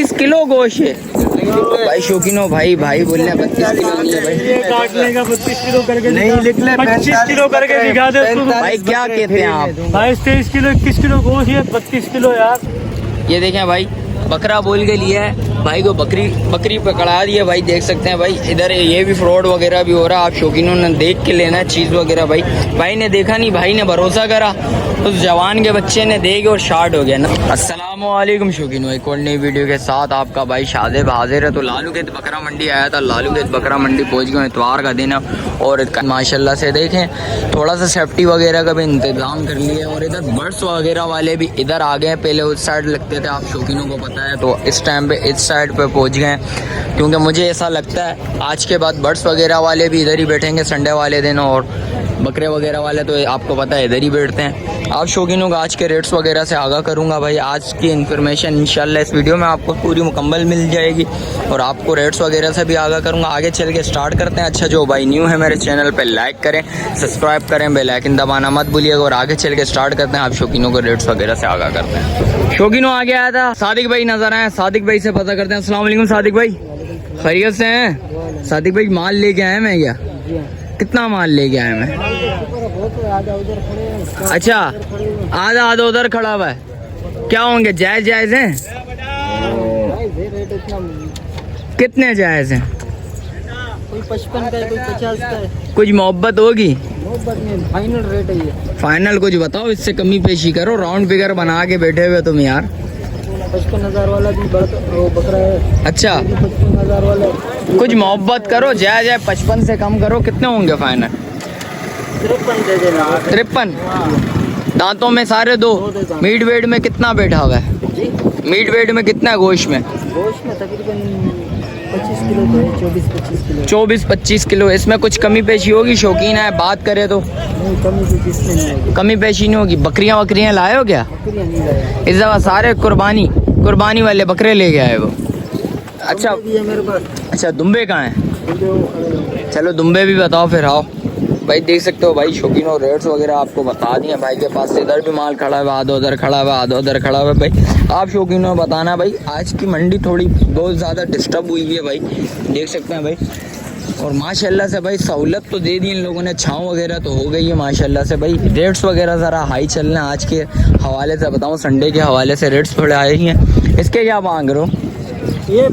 32 kilo गोश्त है भाई। शौकीनो भाई बोल रहे हैं 32 किलो नहीं है भाई। काट लेगा 32 किलो करके नहीं लिख ले 25 किलो करके दिखा दे उसको। भाई क्या कहते हैं आप? 22-23 किलो 21 किलो गोश्त है 32 किलो यार। ये देखें भाई, बकरा बोल के लिया है भाई को, बकरी पकड़ा दी है भाई। देख सकते हैं भाई, इधर ये भी फ्रॉड वगैरह भी हो रहा है। आप शौकीनों ने देख के लेना है चीज़ वगैरह। भाई ने देखा नहीं, भाई ने भरोसा करा, उस जवान के बच्चे ने देखे और शार्ट हो गया ना। अस्सलामुअलैकुम शौकीनों, एक और नई वीडियो के साथ आपका भाई शादिब हाजिर है। तो लालू खेत बकरा मंडी आया था, लालू खेत बकरा मंडी पहुँच गए, इतवार का दिन है और माशाल्लाह से देखें थोड़ा सा सेफ्टी वगैरह का भी इंतजाम कर लिए। और इधर बर्ड्स वगैरह वाले भी इधर आ गए हैं, पहले उस साइड लगते थे, आप शौकीनों को पता है। तो इस टाइम पे इस साइड पे पहुंच गए, क्योंकि मुझे ऐसा लगता है आज के बाद बर्ड्स वगैरह वाले भी इधर ही बैठेंगे संडे वाले दिन, और बकरे वगैरह वाले तो आपको पता है इधर ही बैठते हैं। आप शौकीनों को आज के रेट्स वगैरह से आगाह करूंगा भाई। आज की इन्फॉर्मेशन इंशाल्लाह इस वीडियो में आपको पूरी मुकम्मल मिल जाएगी और आपको रेट्स वगैरह से भी आगाह करूंगा। आगे चल के स्टार्ट करते हैं। अच्छा, जो भाई न्यू है मेरे चैनल पर लाइक करें, सब्सक्राइब करें, बेल आइकन दबाना मत भूलिएगा। और आगे चल के स्टार्ट करते हैं, आप शौकीनों को रेट्स वगैरह से आगाह करते हैं। शौकीनों आगे आया था सादिक भाई नजर आए, सादिक भाई से पता करते हैं। अस्सलाम वालेकुम सादिक भाई, खैरियत से हैं? सादिक भाई माल लेके आए मैं क्या? कितना माल लेके आए मैं? अच्छा, आधा उधर खड़ा हुआ है। क्या होंगे, जायज हैं? कितने जायज हैं? कोई 55 का है, कोई 50 का है। कुछ मोहब्बत होगी? मोहब्बत में फाइनल रेट है ये। फाइनल कुछ बताओ, इससे कमी पेशी करो। राउंड फिगर बना के बैठे हुए तुम यार। 55,000 वाला भी बकरा है। अच्छा, 55,000 वाला कुछ मोहब्बत करो, जाए 55 से कम करो। कितने होंगे फाइनल? 53 दे देना। 53? दांतों में सारे दो। मीट वेट में कितना बैठा हुआ है? मीट वेट में कितना है गोश्त में? गोश्त में तकरीबन 25 किलो तो है, 24-25 किलो। 24-25 किलो। इसमें कुछ कमी पेशी होगी? शौकीन है बात करे तो? नहीं, कमी पेशी इसमें नहीं होगी। कमी पेशी नहीं होगी। बकरियां लाए हो क्या बकरियां नहीं लाया इस दफा? सारे कुर्बानी वाले बकरे लेके आए वो? अच्छा, भी है मेरे पास। अच्छा, दुम्बे कहाँ हैं? चलो दुम्बे भी बताओ फिर। आओ भाई, देख सकते हो भाई शौकीनों रेट्स वगैरह आपको बता दिए भाई के पास। इधर भी माल खड़ा हुआ, आधा उधर खड़ा हुआ, आधा उधर खड़ा हुआ। भाई आप शौकीनों बताना भाई, आज की मंडी थोड़ी बहुत ज़्यादा डिस्टर्ब हुई है भाई, देख सकते हैं भाई। और माशाल्लाह से भाई सहूलत तो दे दी इन लोगों ने, छाँव वगैरह तो हो गई है माशाल्लाह से भाई। रेट्स वगैरह ज़रा हाई चल रहे हैं आज के हवाले से। बताऊँ संडे के हवाले से रेट्स थोड़े आए ही हैं। इसके क्या मांग रहे हो? ये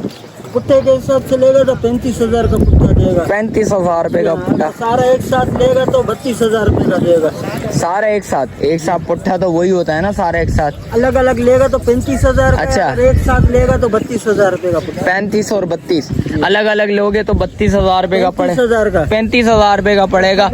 पुट्टे के हिसाब से लेगा तो 35,000 का पुट्टा देगा। 35,000 रुपये का पुट्टा? सारा एक साथ लेगा तो 32,000 रुपये का देगा। सारा एक साथ पुट्ठा तो वही होता है ना, सारा एक साथ? अलग अलग लेगा तो 35,000। अच्छा, एक साथ लेगा तो 32,000 रुपये का पुट्टा। 35 और 32 अलग अलग लोगे तो 32,000 रुपये का पड़े। 35,000 का 35,000 रुपये का पड़ेगा।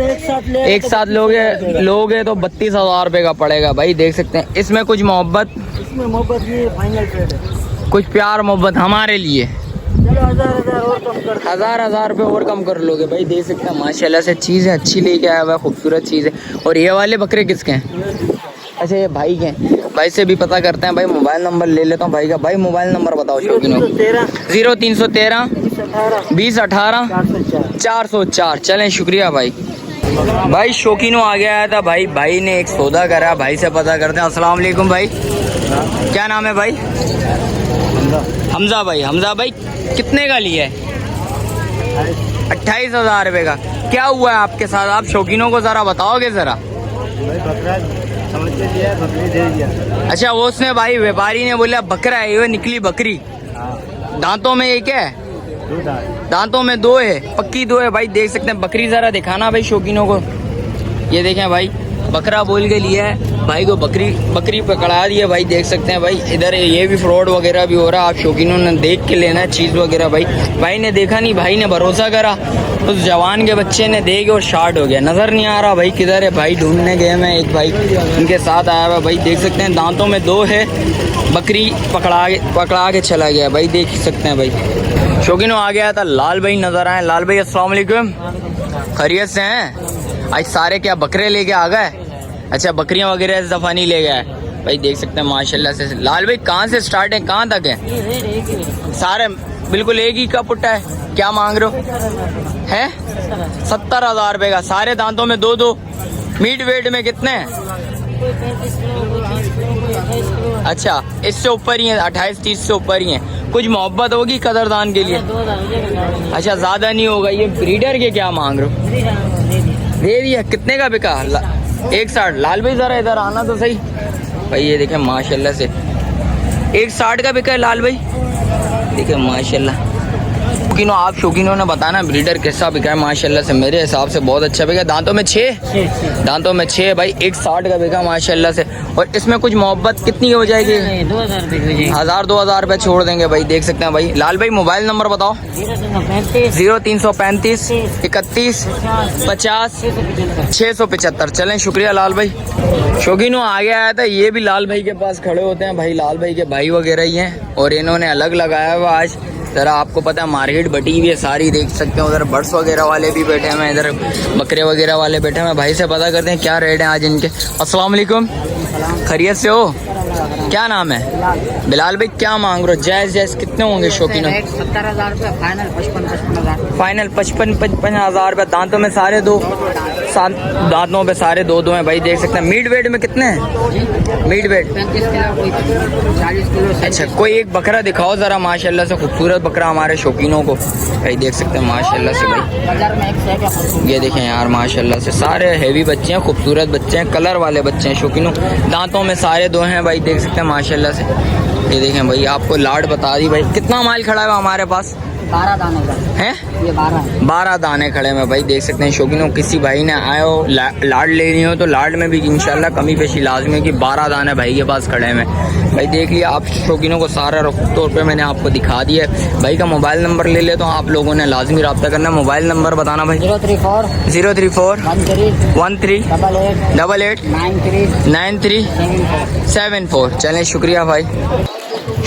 एक साथ लोगे लोगे तो 32,000 रुपये का पड़ेगा भाई, देख सकते हैं। इसमें कुछ मोहब्बत? इसमें मोहब्बत नहीं है, फाइनल रेट है। कुछ प्यार मोहब्बत हमारे लिए? चलो 1,000 और कम कर। 1,000 रुपये और कम कर लोगे भाई, देख सकते हैं माशाल्लाह से चीज़ है, अच्छी लेके आया हुआ, खूबसूरत चीज़ है। और ये वाले बकरे किसके हैं? अच्छा, ये भाई के हैं। भाई से भी पता करते हैं भाई। मोबाइल नंबर ले लेता हूँ भाई का। भाई मोबाइल नंबर बताओ शौकीनों। 0313 20 18 404। चलें, शुक्रिया भाई। भाई शौकीनों आ गया था भाई ने एक सौदा करा, भाई से पता करते हैं। अस्सलाम वालेकुम भाई, क्या नाम है भाई? हमजा भाई कितने का लिया है? 28,000 रुपये का। क्या हुआ है आपके साथ? आप शौकीनों को ज़रा बताओगे ज़रा। अच्छा, वो उसने भाई व्यापारी ने बोला बकरा है, ये निकली बकरी। दांतों में एक है? दांतों में 2 है, पक्की 2 है भाई, देख सकते हैं। बकरी ज़रा दिखाना भाई शौकीनों को। ये देखें भाई, बकरा बोल के लिया है भाई को, बकरी पकड़ा दी है भाई, देख सकते हैं भाई। इधर ये भी फ्रॉड वगैरह भी हो रहा है, आप शौकीनों ने देख के लेना है चीज़ वगैरह। भाई ने देखा नहीं, भाई ने भरोसा करा, उस जवान के बच्चे ने देखे और शार्ट हो गया। नज़र नहीं आ रहा भाई किधर है भाई, ढूंढने गए मैं। एक भाई उनके साथ आया हुआ भाई, देख सकते हैं। दांतों में 2 है, बकरी पकड़ा के चला गया भाई, देख सकते हैं भाई। शौकीनों आ गया था लाल भाई नज़र आए। लाल भाई अस्सलाम वालेकुम, खैरियत से हैं? आज सारे क्या बकरे लेके आ गए? अच्छा, बकरियां वगैरह इस दफ़ा नहीं ले गए भाई, देख सकते हैं माशाल्लाह से। लाल भाई कहाँ से स्टार्ट है, कहाँ तक है? सारे बिल्कुल एक ही का पुट्टा है। क्या मांग रहे हो? है 70,000 रुपये का। सारे दांतों में 2-2। मीट वेट में कितने हैं? अच्छा, इससे ऊपर ही है, 28-30 से ऊपर ही है। कुछ मोहब्बत होगी कदरदान के लिए? 2000 हो जाएगा। अच्छा, ज्यादा नहीं होगा। ये ब्रीडर के क्या मांग रहे हो? दे दिया। कितने का बिका? 160। लाल भाई जरा इधर आना तो सही भाई। ये देखें माशाल्लाह से 160 का बिका है लाल भाई। देखिए माशाल्लाह। शौकीनों, आप शौकीनों ने बताना ब्रीडर कैसा बिका है। माशाल्लाह से मेरे हिसाब से बहुत अच्छा बिका। दांतों में 6, दांतों में 6 भाई। 160 का बिका माशाल्लाह से। और इसमें कुछ मोहब्बत कितनी हो जाएगी? 2000 रुपये 1000-2000 रुपये छोड़ देंगे भाई। देख सकते हैं भाई। लाल भाई मोबाइल नंबर बताओ। 0335 31 50 675। चलें, शुक्रिया लाल भाई। शौकीनों आगे आया था, ये भी लाल भाई के पास खड़े होते हैं भाई। लाल भाई के भाई वगैरह ही हैं और इन्होंने अलग लगाया हुआ आज। जरा आपको पता है मार्केट बटी हुई है सारी, देख सकते हैं। उधर बर्ड्स वगैरह वाले भी बैठे हैं, इधर बकरे वगैरह वाले बैठे हैं। भाई से पता करते हैं क्या रेट है आज इनके। अस्सलाम वालेकुम, खैरियत से हो? क्या नाम है? बिलाल भाई। क्या मांग रहे हो? जायज़ कितने होंगे शौकीनों? 70,000 रुपये फाइनल। 55,000 फाइनल 55,000 रुपये। दांतों में सारे 2, दांतों पे सारे 2 हैं भाई। देख सकते हैं। मीट वेट में कितने हैं? Meat weight 35 kilo 40 kilo. अच्छा, कोई एक बकरा दिखाओ जरा माशाल्लाह से, खूबसूरत बकरा हमारे शौकीनों को भाई। देख सकते हैं माशाल्लाह से भाई। बाजार में एक से ये देखें यार माशाल्लाह से सारे हेवी बच्चे हैं, खूबसूरत बच्चे हैं, कलर वाले बच्चे हैं शौकीनों। दांतों में सारे 2 हैं भाई। देख सकते हैं माशाल्लाह से। ये देखें भाई, आपको लाड बता दी भाई। कितना माल खड़ा है हमारे पास? 12 दाने का है। ये 12 दाने खड़े हैं भाई। देख सकते हैं शौकीनों, किसी भाई ने आए हो लाड लेनी हो तो लाड में भी इंशाल्लाह कमी पेशी लाजमी है कि 12 दाने भाई के पास खड़े हैं भाई। देख लिया आप शौकीनों को सारा तौर पे मैंने आपको दिखा दिया है भाई। का मोबाइल नंबर ले ले तो आप लोगों ने लाजमी रब्ता करना। मोबाइल नंबर बताना भाई। 034 13 88 93 74। चलें, शुक्रिया भाई।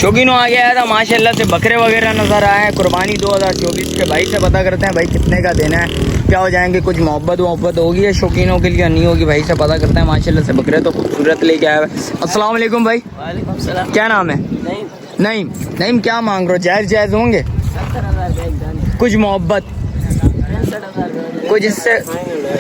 शौकीनों आ गया था माशाल्लाह से। बकरे वगैरह नज़र आए हैं। कुर्बानी 2024 के। भाई से पता करते हैं भाई कितने का देना है, क्या हो जाएंगे। कुछ मोहब्बत होगी है शौकीनों के लिए, नहीं होगी। भाई से पता करते हैं माशाल्लाह से। बकरे तो खूबसूरत लेके आए हैं। अस्सलाम वालेकुम भाई। वालेकुम सलाम। क्या नाम है? नहीं, क्या मांग रहे हो? जायज़ होंगे? 70,000 कुछ मोहब्बत 65,000 कुछ इससे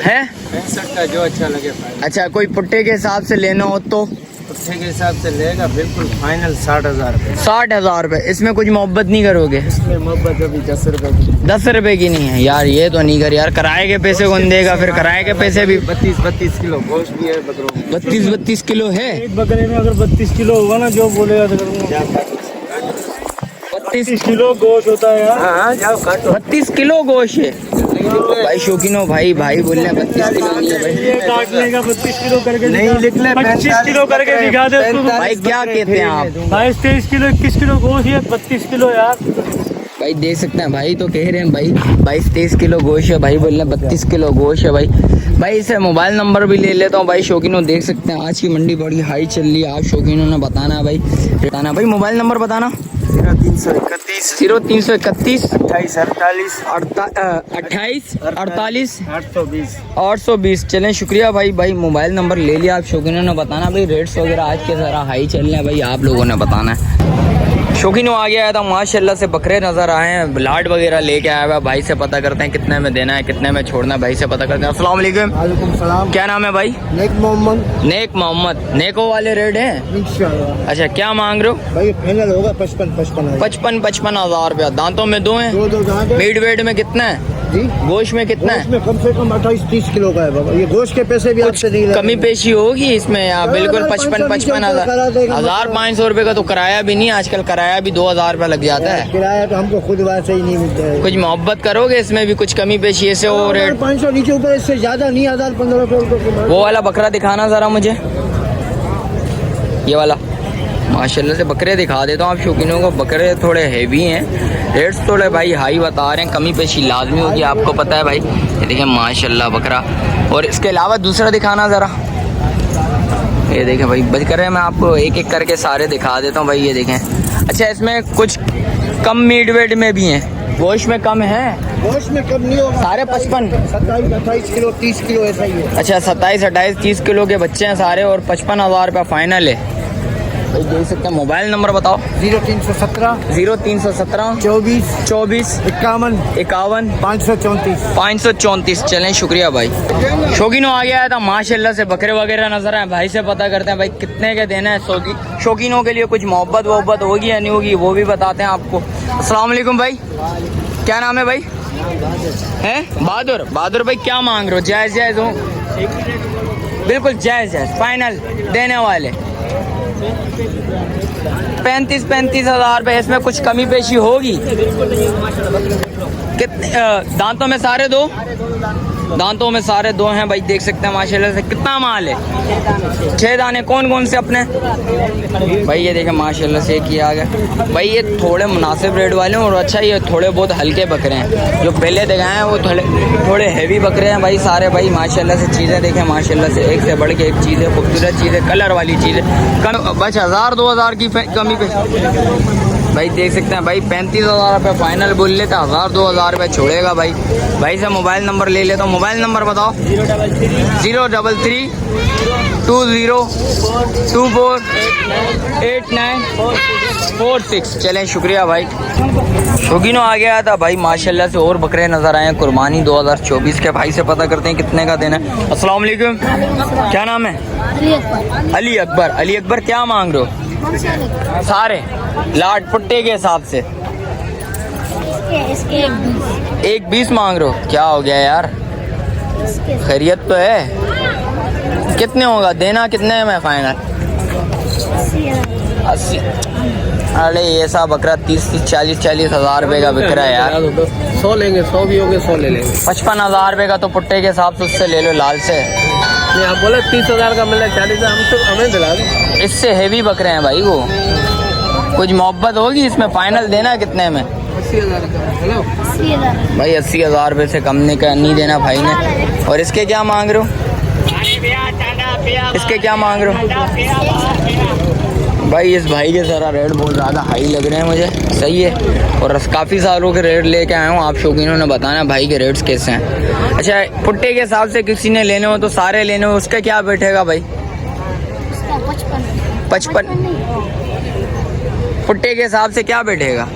है? 65 का जो अच्छा लगे। अच्छा, कोई पुट्टे के हिसाब से लेना हो तो पुट्ठे के हिसाब से लेगा बिल्कुल फाइनल 60,000 रुपये। 60,000 रुपये। इसमें कुछ मोहब्बत नहीं करोगे? इसमें मोहब्बत अभी 10 रुपये की। 10 रुपये की नहीं है यार, ये तो नहीं कर यार। किराए के पैसे कौन देगा फिर? किराए के पैसे भी 32 किलो गोश्त भी है बकरों में। 32 किलो है। एक बकरे में अगर 32 किलो होगा ना, जो बोलेगा तो करूँगा। 32 किलो गोश्त होता है यार। हाँ, जाओ काटो। 32 किलो गोश्त है भाई। शौकीनों भाई बोल रहे हैं 32 किलो नहीं है भाई। ये काटने का 32 किलो करके नहीं लिख ले, 25 किलो करके दिखा दे उसको। भाई क्या कहते हैं आप? 22-23 किलो 21 किलो गोश्त है, 32 किलो यार। भाई देख सकते हैं भाई, तो कह रहे हैं भाई 22-23 किलो गोश्त है भाई। बोल रहे हैं 32 किलो गोश्त है भाई। इसे मोबाइल नंबर भी ले लेता हूँ भाई। शौकीनों देख सकते हैं आज की मंडी बड़ी हाई चल रही है। आप शौकीनों ने बताना है भाई। मोबाइल नंबर बताना। 0331 0331 28 48 28 48 820। 820। चलें, शुक्रिया भाई। मोबाइल नंबर ले लिया आप शौकीनों ने बताना भाई। रेट्स वगैरह आज के ज़रा हाई चल रहे हैं भाई, आप लोगों ने बताना है। शौकीनों आ गया था माशाल्लाह से। बकरे नज़र आए हैं, लाड वगैरह लेके आया हुआ। भाई से पता करते हैं कितने में देना है, कितने में छोड़ना है। भाई से पता करते हैं। अस्सलाम वालेकुम। वालेकुम सलाम। क्या नाम है भाई? नेक मोहम्मद। नेको वाले रेट हैं? इंशाल्लाह। अच्छा, क्या मांग रहे हो? भाई फाइनल होगा 55,000 रुपया। दांतों में 2 हैं। 2 दांत है मीट वेट में कितना है? जी। गोश्त में कितना है? इसमें कम से कम 28-30 किलो का है बाबा। ये गोश्त के पैसे भी आपसे नहीं कमी पेशी होगी इसमें या बिल्कुल 55,500 रुपए का तो किराया भी नहीं। आजकल किराया भी 2,000 रुपया लग जाता है। किराया तो हमको खुद वहाँ से ही नहीं मिलता है। कुछ मोहब्बत करोगे इसमें भी? कुछ कमी पेशी ऐसे हो रेट? 500 नीचे ऊपर, इससे ज्यादा नहीं। 1,000-1,500 रुपये। वो वाला बकरा दिखाना जरा मुझे, ये वाला। माशाल्लाह से बकरे दिखा देता हूँ आप शौकीनों को। बकरे थोड़े हेवी हैं, रेट्स थोड़े भाई हाई बता रहे हैं। कमी पेशी लाजमी होगी, आपको पता है भाई। ये देखें माशाल्लाह बकरा। और इसके अलावा दूसरा दिखाना ज़रा। ये देखें भाई बकरे, मैं आपको एक एक करके सारे दिखा देता हूँ भाई। ये देखें। अच्छा, इसमें कुछ कम मीट वेट में भी हैं, गोश्त में कम है? गोश्त में कम नहीं होगा। सारे 55 27-28 किलो 30 किलो ऐसा ही है। अच्छा, 27 28 30 किलो के बच्चे हैं सारे और 55,000 रुपया फाइनल है। भाई देख सकते हैं, मोबाइल नंबर बताओ। 0317 0317 24 24 51 51 534। 534। चलें, शुक्रिया भाई। शौकीनों आ गया था माशाल्लाह से, बकरे वगैरह नजर आए, भाई से पता करते हैं भाई कितने के देना है। शौकीनों के लिए कुछ मोहब्बत वोहब्बत होगी या नहीं होगी वो भी बताते हैं आपको। अस्सलाम वालेकुम भाई, क्या नाम है भाई? हैं बहादुर। बहादुर भाई क्या मांग रहे हो? जायज़ जायज़ हो, बिल्कुल जायज़ जायज़, फाइनल देने वाले 35 हज़ार रुपये। इसमें कुछ कमी पेशी होगी? कितने दांतों में सारे दो? दांतों में सारे दो हैं भाई, देख सकते हैं माशाल्लाह से। कितना माल है? 6 दाने। कौन कौन से अपने भाई? ये देखें माशाल्लाह से, किया आ गया भाई। ये थोड़े मुनासिब रेट वाले हैं और अच्छा ये थोड़े बहुत हल्के बकरे हैं। जो पहले दिखाए हैं वो थोड़े हैवी बकरे हैं भाई सारे भाई माशाल्लाह से। चीज़ें देखें माशाल्लाह से, एक से बढ़ के एक चीज़ है, खूबसूरत चीज़ है, कलर वाली चीज़ है। कम बस 1000-2000 की कमी पे भाई देख सकते हैं भाई। 35,000 रुपये फाइनल बोल लेते, 1000-2000 रुपये छोड़ेगा भाई। भाई से मोबाइल नंबर ले लेता हूँ, मोबाइल नंबर बताओ। 033 20 24 8946। चलें, शुक्रिया भाई। शौकीनों आ गया था भाई माशाल्लाह से, और बकरे नज़र आए हैं कुर्बानी 2024 के। भाई से पता करते हैं कितने का देना है। अस्सलाम वालेकुम, क्या नाम है? अली अकबर। अली अकबर क्या मांग रहे हो? सारे लाट पुट्टे के हिसाब से 120 मांग रहे हो? क्या हो गया यार, खैरियत तो है? कितने होगा देना? कितने में फाइनल? 80। अरे ये सा बकरा 30-40 हज़ार रुपये का बिक रहा है यार। 100 लेंगे, 100 भी होंगे, 100 ले लेंगे। 55,000 रुपये का तो पुट्टे के हिसाब से उससे ले लो, लाल से। नहीं आप बोले 30,000 का मिला, 40 हम तो हमें दिला दो। इससे हेवी बकरे हैं भाई वो, कुछ मोहब्बत होगी इसमें। फाइनल देना कितने में? 80,000 का। हेलो भाई 80,000 रुपये से कम नहीं देना भाई ने। और इसके क्या मांग रहे हो? इसके क्या मांग रहे हो? भाई इस भाई के ज़रा रेट बहुत ज़्यादा हाई लग रहे हैं मुझे। सही है, और काफ़ी सालों के रेट लेके आया हूँ। आप शौकीनों ने बताना भाई के रेट्स कैसे हैं। अच्छा, पुट्टे के हिसाब से किसी ने लेने हो तो सारे लेने हो, उसका क्या बैठेगा भाई? 55। पुट्टे के हिसाब से क्या बैठेगा?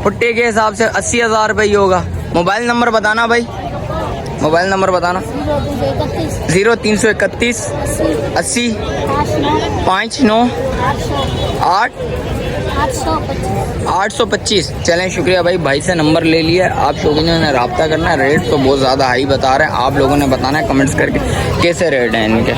पुट्टे के हिसाब से 80,000 रुपये ही होगा। मोबाइल नंबर बताना भाई, मोबाइल नंबर बताना। 0331 80 59 825। चलें, शुक्रिया भाई। भाई से नंबर ले लिया, आप शौकीनों ने रब्ता करना है। रेट तो बहुत ज़्यादा हाई बता रहे हैं, आप लोगों ने बताना है कमेंट्स करके कैसे रेट हैं इनके।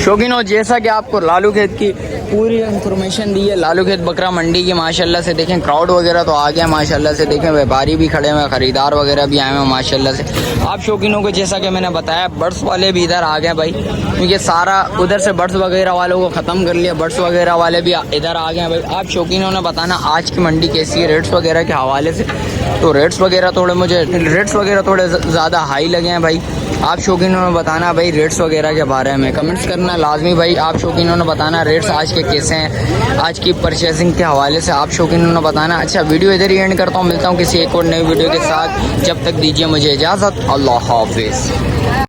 शौकीनों, जैसा कि आपको लालू खेत की पूरी इन्फॉर्मेशन दी है, लालू खेत बकरा मंडी की माशाल्लाह से। देखें क्राउड वगैरह तो आ गया माशाल्लाह से। देखें व्यापारी भी खड़े हुए, ख़रीदार वगैरह भी आए हुए माशाल्लाह से। आप शौकीनों को जैसा कि मैंने बताया, बर्ड्स वाले भी इधर आ गए भाई, क्योंकि सारा उधर से बर्ड्स वगैरह वालों को ख़त्म कर लिया, बर्ड्स वगैरह वाले भी इधर आ गए भाई। आप शौकीनों ने बताना आज की मंडी कैसी है रेट्स वगैरह के हवाले से। तो रेट्स वगैरह थोड़े ज़्यादा हाई लगे हैं भाई। आप शौकीनों ने बताना भाई रेट्स वगैरह के बारे में कमेंट्स करना लाजमी भाई। आप शौकीनों ने बताना रेट्स आज के कैसे हैं, आज की परचेसिंग के हवाले से आप शौकीनों ने बताना। अच्छा, वीडियो इधर ही एंड करता हूँ, मिलता हूँ किसी एक और नई वीडियो के साथ। जब तक दीजिए मुझे इजाज़त, अल्लाह हाफिज़।